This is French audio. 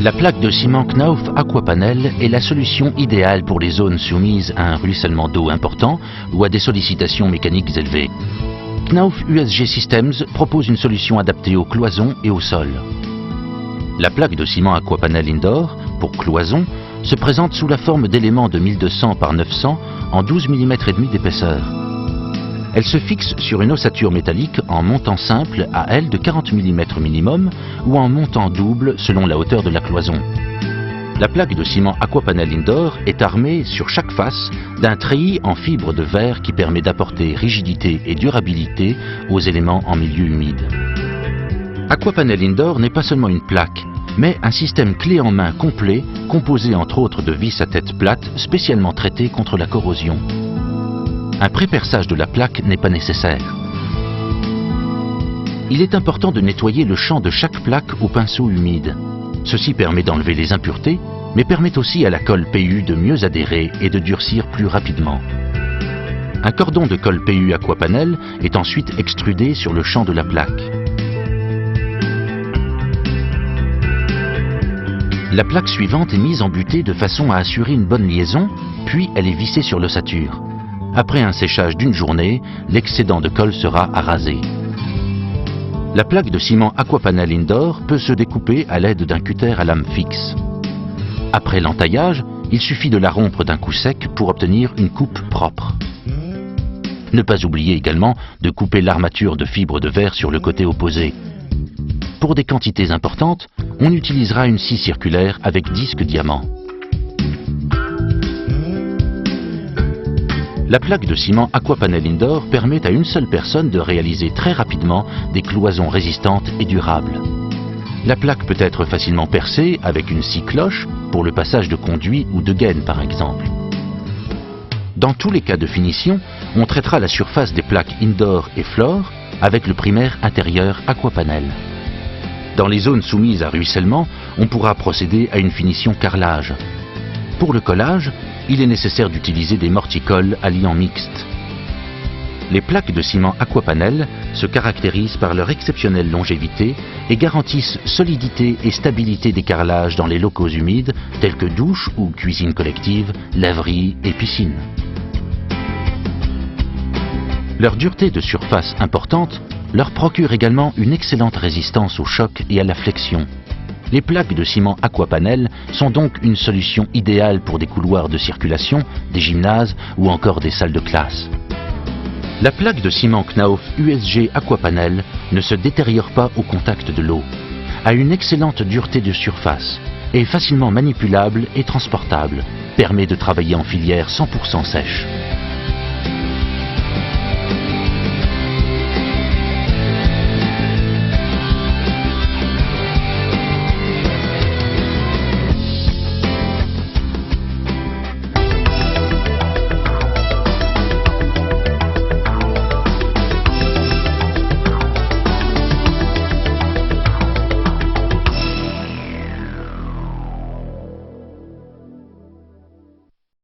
La plaque de ciment Knauf Aquapanel est la solution idéale pour les zones soumises à un ruissellement d'eau important ou à des sollicitations mécaniques élevées. Knauf USG Systems propose une solution adaptée aux cloisons et au sol. La plaque de ciment Aquapanel Indoor, pour cloison, se présente sous la forme d'éléments de 1200 par 900 en 12 mm et demi d'épaisseur. Elle se fixe sur une ossature métallique en montant simple à aile de 40 mm minimum ou en montant double selon la hauteur de la cloison. La plaque de ciment Aquapanel Indoor est armée sur chaque face d'un treillis en fibre de verre qui permet d'apporter rigidité et durabilité aux éléments en milieu humide. Aquapanel Indoor n'est pas seulement une plaque, mais un système clé en main complet composé entre autres de vis à tête plate spécialement traitées contre la corrosion. Un pré-perçage de la plaque n'est pas nécessaire. Il est important de nettoyer le champ de chaque plaque au pinceau humide. Ceci permet d'enlever les impuretés, mais permet aussi à la colle PU de mieux adhérer et de durcir plus rapidement. Un cordon de colle PU Aquapanel est ensuite extrudé sur le champ de la plaque. La plaque suivante est mise en butée de façon à assurer une bonne liaison, puis elle est vissée sur l'ossature. Après un séchage d'une journée, l'excédent de colle sera arasé. La plaque de ciment Aquapanel Indoor peut se découper à l'aide d'un cutter à lame fixe. Après l'entaillage, il suffit de la rompre d'un coup sec pour obtenir une coupe propre. Ne pas oublier également de couper l'armature de fibre de verre sur le côté opposé. Pour des quantités importantes, on utilisera une scie circulaire avec disque diamant. La plaque de ciment Aquapanel Indoor permet à une seule personne de réaliser très rapidement des cloisons résistantes et durables. La plaque peut être facilement percée avec une scie cloche pour le passage de conduits ou de gaines par exemple. Dans tous les cas de finition, on traitera la surface des plaques indoor et floor avec le primaire intérieur Aquapanel. Dans les zones soumises à ruissellement, on pourra procéder à une finition carrelage. Pour le collage, il est nécessaire d'utiliser des morticolles à liant mixte. Les plaques de ciment Aquapanel se caractérisent par leur exceptionnelle longévité et garantissent solidité et stabilité des carrelages dans les locaux humides tels que douches ou cuisine collective, laverie et piscine. Leur dureté de surface importante leur procure également une excellente résistance au choc et à la flexion. Les plaques de ciment Aquapanel sont donc une solution idéale pour des couloirs de circulation, des gymnases ou encore des salles de classe. La plaque de ciment Knauf USG Aquapanel ne se détériore pas au contact de l'eau, a une excellente dureté de surface, est facilement manipulable et transportable, permet de travailler en filière 100% sèche.